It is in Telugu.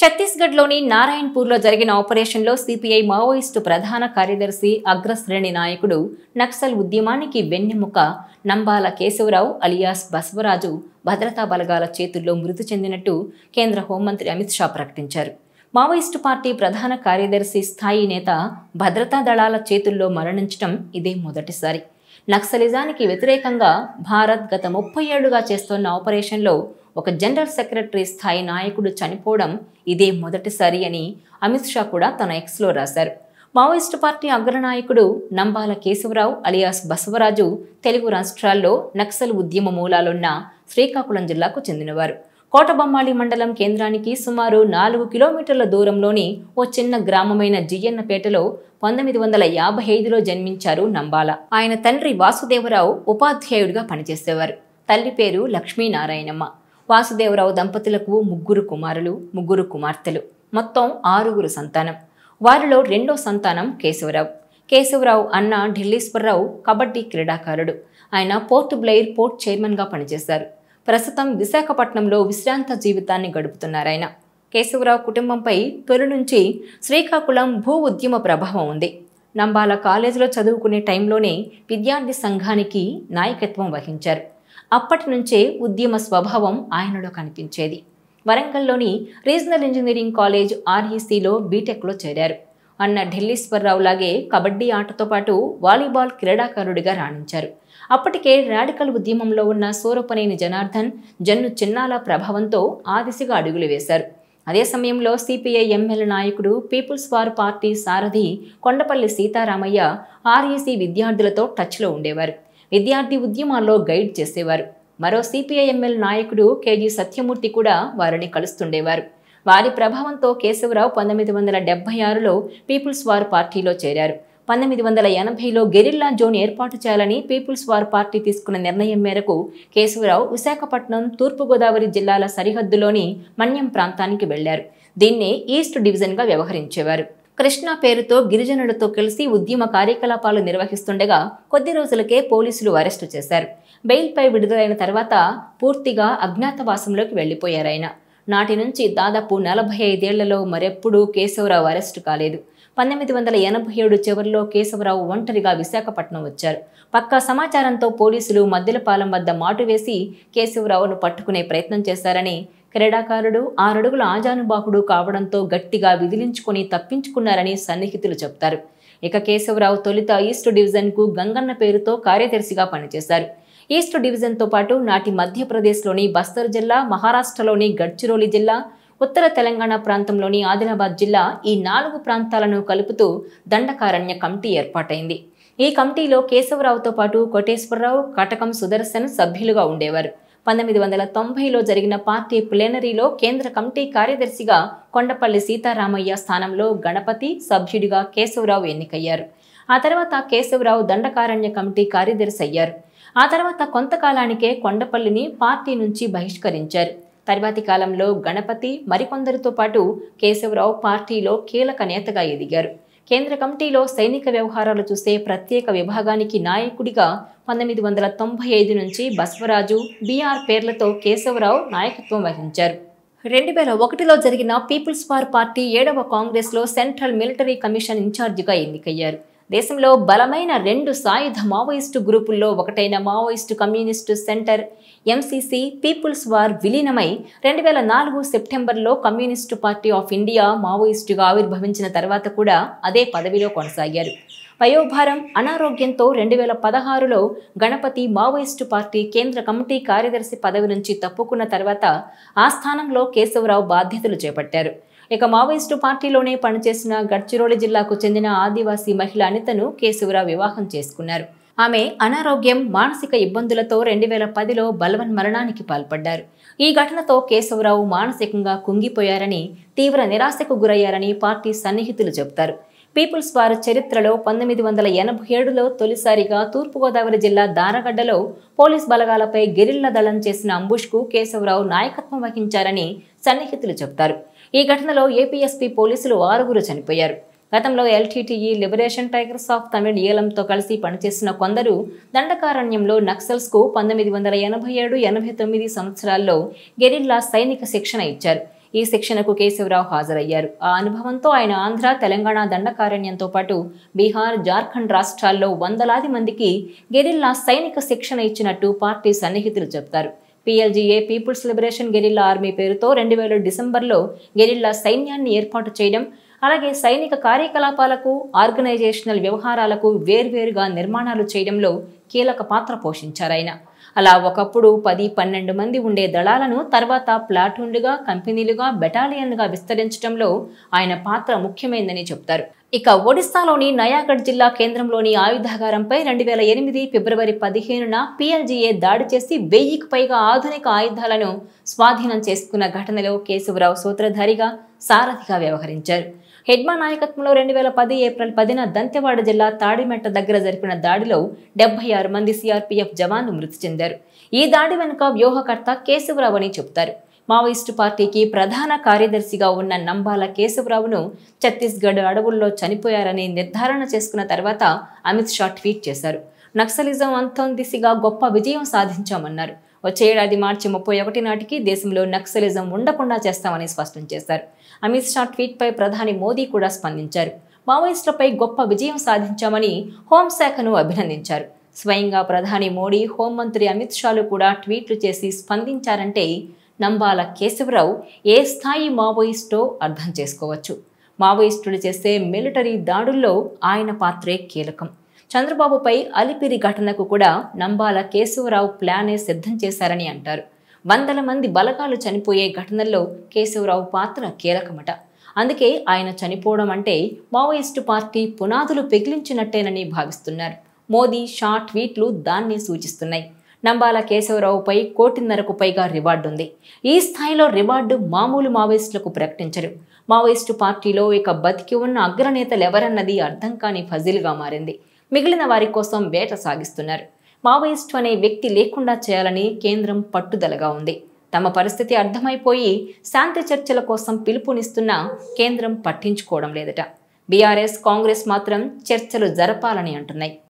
ఛత్తీస్గఢ్లోని నారాయణపూర్లో జరిగిన ఆపరేషన్లో సిపిఐ మావోయిస్టు ప్రధాన కార్యదర్శి అగ్రశ్రేణి నాయకుడు నక్సల్ ఉద్యమానికి వెన్నెముక నంబాల కేశవరావు అలియాస్ బసవరాజు భద్రతా బలగాల చేతుల్లో మృతి చెందినట్టు కేంద్ర హోంమంత్రి అమిత్ షా ప్రకటించారు. మావోయిస్టు పార్టీ ప్రధాన కార్యదర్శి స్థాయి నేత భద్రతా దళాల చేతుల్లో మరణించడం ఇదే మొదటిసారి. నక్సలిజానికి వ్యతిరేకంగా భారత్ గత 30 ఏళ్లుగా చేస్తున్న ఆపరేషన్లో ఒక జనరల్ సెక్రటరీ స్థాయి నాయకుడు చనిపోవడం ఇదే మొదటిసారి అని అమిత్ షా కూడా తన ఎక్స్లో రాశారు. మావోయిస్టు పార్టీ అగ్రనాయకుడు నంబాల కేశవరావు అలియాస్ బసవరాజు తెలుగు రాష్ట్రాల్లో నక్సల్ ఉద్యమ మూలాలున్న శ్రీకాకుళం జిల్లాకు చెందినవారు. కోటబొమ్మాళి మండలం కేంద్రానికి సుమారు 4 కిలోమీటర్ల దూరంలోని ఓ చిన్న గ్రామమైన జియ్యన్నపేటలో 1955లో జన్మించారు నంబాల. ఆయన తండ్రి వాసుదేవరావు ఉపాధ్యాయుడిగా పనిచేసేవారు. తల్లి పేరు లక్ష్మీనారాయణమ్మ. వాసుదేవరావు దంపతులకు 3 కుమారులు, 3 కుమార్తెలు, మొత్తం 6 సంతానం. వారిలో రెండో సంతానం కేశవరావు. కేశవరావు అన్న ఢిల్లీశ్వరరావు కబడ్డీ క్రీడాకారుడు. ఆయన పోర్ట్ బ్లెయిర్ పోర్ట్ చైర్మన్గా పనిచేశారు. ప్రస్తుతం విశాఖపట్నంలో విశ్రాంత జీవితాన్ని గడుపుతున్నారాయన. కేశవరావు కుటుంబంపై తొలి నుంచి శ్రీకాకుళం భూ ఉద్యమ ప్రభావం ఉంది. నంబాల కాలేజీలో చదువుకునే టైంలోనే విద్యార్థి సంఘానికి నాయకత్వం వహించారు. అప్పటి నుంచే ఉద్యమ స్వభావం ఆయనలో కనిపించేది. వరంగల్లోని రీజనల్ ఇంజనీరింగ్ కాలేజ్ RECలో బీటెక్లో చేరారు. అన్న ఢిల్లీశ్వరరావులాగే కబడ్డీ ఆటతో పాటు వాలీబాల్ క్రీడాకారుడిగా రాణించారు. అప్పటికే రాడికల్ ఉద్యమంలో ఉన్న సూరపనేని జనార్దన్, జన్ను చిన్నాల ప్రభావంతో ఆ దిశగా అడుగులు వేశారు. అదే సమయంలో సిపిఐ ML నాయకుడు పీపుల్స్ వార్ పార్టీ సారథి కొండపల్లి సీతారామయ్య REC విద్యార్థులతో టచ్లో ఉండేవారు. విద్యార్థి ఉద్యమాల్లో గైడ్ చేసేవారు. మరో సిపిఐ ML నాయకుడు KG సత్యమూర్తి కూడా వారిని కలుస్తుండేవారు. వారి ప్రభావంతో కేశవరావు 1976లో పీపుల్స్ వార్ పార్టీలో చేరారు. 1980లో గెరిల్లా జోన్ ఏర్పాటు చేయాలని పీపుల్స్ వార్ పార్టీ తీసుకున్న నిర్ణయం మేరకు కేశవరావు విశాఖపట్నం, తూర్పుగోదావరి జిల్లాల సరిహద్దులోని మన్యం ప్రాంతానికి వెళ్లారు. దీన్నే ఈస్ట్ డివిజన్గా వ్యవహరించేవారు. కృష్ణా పేరుతో గిరిజనులతో కలిసి ఉద్యమ కార్యకలాపాలు నిర్వహిస్తుండగా కొద్ది రోజులకే పోలీసులు అరెస్టు చేశారు. బెయిల్పై విడుదలైన తర్వాత పూర్తిగా అజ్ఞాతవాసంలోకి వెళ్లిపోయారాయన. నాటి నుంచి దాదాపు 45 ఏళ్లలో మరెప్పుడూ కేశవరావు అరెస్టు కాలేదు. 1987 చివరిలో కేశవరావు ఒంటరిగా విశాఖపట్నం వచ్చారు. పక్కా సమాచారంతో పోలీసులు మద్దెలపాలెం వద్ద మాటు వేసి కేశవరావును పట్టుకునే ప్రయత్నం చేశారని, క్రీడాకారుడు 6 అడుగుల ఆజానుబాహుడు కావడంతో గట్టిగా విదిలించుకొని తప్పించుకున్నారని సన్నిహితులు చెప్తారు. ఇక కేశవరావు తొలుత ఈస్ట్ డివిజన్కు గంగన్న పేరుతో కార్యదర్శిగా పనిచేశారు. ఈస్ట్ డివిజన్తో పాటు నాటి మధ్యప్రదేశ్లోని బస్తర్ జిల్లా, మహారాష్ట్రలోని గడ్చిరోలి జిల్లా, ఉత్తర తెలంగాణ ప్రాంతంలోని ఆదిలాబాద్ జిల్లా, ఈ 4 ప్రాంతాలను కలుపుతూ దండకారణ్య కమిటీ ఏర్పాటైంది. ఈ కమిటీలో కేశవరావుతో పాటు కోటేశ్వరరావు, కటకం సుదర్శన్ సభ్యులుగా ఉండేవారు. 1990లో జరిగిన పార్టీ ప్లేనరీలో కేంద్ర కమిటీ కార్యదర్శిగా కొండపల్లి సీతారామయ్య స్థానంలో గణపతి సభ్యుడిగా కేశవరావు ఎన్నికయ్యారు. ఆ తర్వాత కేశవరావు దండకారణ్య కమిటీ కార్యదర్శి అయ్యారు. ఆ తర్వాత కొంతకాలానికే కొండపల్లిని పార్టీ నుంచి బహిష్కరించారు. తర్వాతి కాలంలో గణపతి మరికొందరితో పాటు కేశవరావు పార్టీలో కీలక నేతగా ఎదిగారు. కేంద్ర కమిటీలో సైనిక వ్యవహారాలు చూసే ప్రత్యేక విభాగానికి నాయకుడిగా 1995 నుంచి బసవరాజు, BR పేర్లతో కేశవరావు నాయకత్వం వహించారు. 2001లో జరిగిన పీపుల్స్ వార్ పార్టీ 7వ కాంగ్రెస్లో సెంట్రల్ మిలిటరీ కమిషన్ ఇన్ఛార్జిగా ఎన్నికయ్యారు. దేశంలో బలమైన 2 సాయుధ మావోయిస్టు గ్రూపుల్లో ఒకటైన Maoist communist centre MCC people's war విలీనమై 2004 సెప్టెంబర్లో కమ్యూనిస్టు పార్టీ ఆఫ్ ఇండియా మావోయిస్టుగా ఆవిర్భవించిన తర్వాత కూడా అదే పదవిలో కొనసాగారు. వయోభారం, అనారోగ్యంతో 2016లో గణపతి మావోయిస్టు పార్టీ కేంద్ర కమిటీ కార్యదర్శి పదవి నుంచి తప్పుకున్న తర్వాత ఆ స్థానంలో కేశవరావు బాధ్యతలు చేపట్టారు. ఇక మావోయిస్టు పార్టీలోనే పనిచేసిన గడ్చిరోలి జిల్లాకు చెందిన ఆదివాసీ మహిళ అనితను కేశవరావు వివాహం చేసుకున్నారు. ఆమె అనారోగ్యం, మానసిక ఇబ్బందులతో 2010లో బలవన్మరణానికి పాల్పడ్డారు. ఈ ఘటనతో కేశవరావు మానసికంగా కుంగిపోయారని, తీవ్ర నిరాశకు గురయ్యారని పార్టీ సన్నిహితులు చెబుతారు. పీపుల్స్ వార్ చరిత్రలో 1987లో తొలిసారిగా తూర్పుగోదావరి జిల్లా దారగడ్డలో పోలీస్ బలగాలపై గెరిల్లా దళం చేసిన అంబుష్కు కేశవరావు నాయకత్వం వహించారని సన్నిహితులు చెబుతారు. ఈ ఘటనలో APSP పోలీసులు 6 చనిపోయారు. గతంలో LTTE liberation tigers of Tamil ఏలంతో కలిసి పనిచేసిన కొందరు దండకారణ్యంలో నక్సల్స్కు 1987-89 సంవత్సరాల్లో గెరిల్లా సైనిక శిక్షణ ఇచ్చారు. ఈ శిక్షణకు కేశవరావు హాజరయ్యారు. ఆ అనుభవంతో ఆయన ఆంధ్ర, తెలంగాణ దండకారణ్యంతో పాటు బీహార్, జార్ఖండ్ రాష్ట్రాల్లో వందలాది మందికి గెరిల్లా సైనిక శిక్షణ ఇచ్చినట్టు పార్టీ సన్నిహితులు చెబుతారు. PLGA people's liberation guerrilla army పేరుతో 2000 డిసెంబర్లో గెరిల్లా సైన్యాన్ని ఏర్పాటు చేయడం, అలాగే సైనిక కార్యకలాపాలకు, ఆర్గనైజేషనల్ వ్యవహారాలకు వేర్వేరుగా నిర్మాణాలు చేయడంలో కీలక పాత్ర పోషించారాయన. అలా ఒకప్పుడు 10-12 మంది ఉండే దళాలను తర్వాత ప్లాటూన్లుగా, కంపెనీలుగా, బెటాలియన్లుగా విస్తరించడంలో ఆయన పాత్ర ముఖ్యమైందని చెప్తారు. ఇక ఒడిశాలోని నయాగఢ్ జిల్లా కేంద్రంలోని ఆయుధాగారంపై 2008 ఫిబ్రవరి 15న PLGA దాడి చేసి 1000కి పైగా ఆధునిక ఆయుధాలను స్వాధీనం చేసుకున్న ఘటనలో కేశవరావు సూత్రధారిగా, సారథిగా వ్యవహరించారు. హెడ్మా నాయకత్వంలో 2010 ఏప్రిల్ 10న దంతెవాడ జిల్లా తాడిమెట్ట దగ్గర జరిపిన దాడిలో 76 మంది CRPF జవాన్లు మృతి చెందారు. ఈ దాడి వెనుక వ్యూహకర్త కేశవరావు అని చెబుతారు. మావోయిస్టు పార్టీకి ప్రధాన కార్యదర్శిగా ఉన్న నంబాల కేశవరావును ఛత్తీస్గఢ్ అడవుల్లో చనిపోయారని నిర్ధారణ చేసుకున్న తర్వాత అమిత్ షా ట్వీట్ చేశారు. నక్సలిజం అంతం దిశగా గొప్ప విజయం సాధించామన్నారు. వచ్చే ఏడాది మార్చి 31 నాటికి దేశంలో నక్సలిజం ఉండకుండా చేస్తామని స్పష్టం చేశారు. అమిత్ షా ట్వీట్పై ప్రధాని మోదీ కూడా స్పందించారు. మావోయిస్టులపై గొప్ప విజయం సాధించామని హోంశాఖను అభినందించారు. స్వయంగా ప్రధాని మోడీ, హోంమంత్రి అమిత్ షాలు కూడా ట్వీట్లు చేసి స్పందించారంటే నంబాల కేశవరావు ఏ స్థాయి మావోయిస్టో అర్థం చేసుకోవచ్చు. మావోయిస్టులు చేసే మిలిటరీ దాడుల్లో ఆయన పాత్రే కీలకం. చంద్రబాబుపై అలిపిరి ఘటనకు కూడా నంబాల కేశవరావు ప్లానే సిద్ధం చేశారని అంటారు. వందల మంది బలగాలు చనిపోయే ఘటనల్లో కేశవరావు పాత్ర కీలకమట. అందుకే ఆయన చనిపోవడం అంటే మావోయిస్టు పార్టీ పునాదులు పెగిలించినట్టేనని భావిస్తున్నారు. మోదీ, షా ట్వీట్లు దాన్ని సూచిస్తున్నాయి. నంబాల కేశవరావుపై 1.5 కోటికి పైగా రివార్డు ఉంది. ఈ స్థాయిలో రివార్డు మామూలు మావోయిస్టులకు ప్రకటించరు. మావోయిస్టు పార్టీలో ఇక బతికి ఉన్న అగ్రనేతలెవరన్నది అర్థం కాని ఫజిల్గా మారింది. మిగిలిన వారి కోసం వేట సాగిస్తున్నారు. మావోయిస్టు అనే వ్యక్తి లేకుండా చేయాలని కేంద్రం పట్టుదలగా ఉంది. తమ పరిస్థితి అర్థమైపోయి శాంతి చర్చల కోసం పిలుపునిస్తున్నా కేంద్రం పట్టించుకోవడం లేదట. BRS, కాంగ్రెస్ మాత్రం చర్చలు జరపాలని అంటున్నాయి.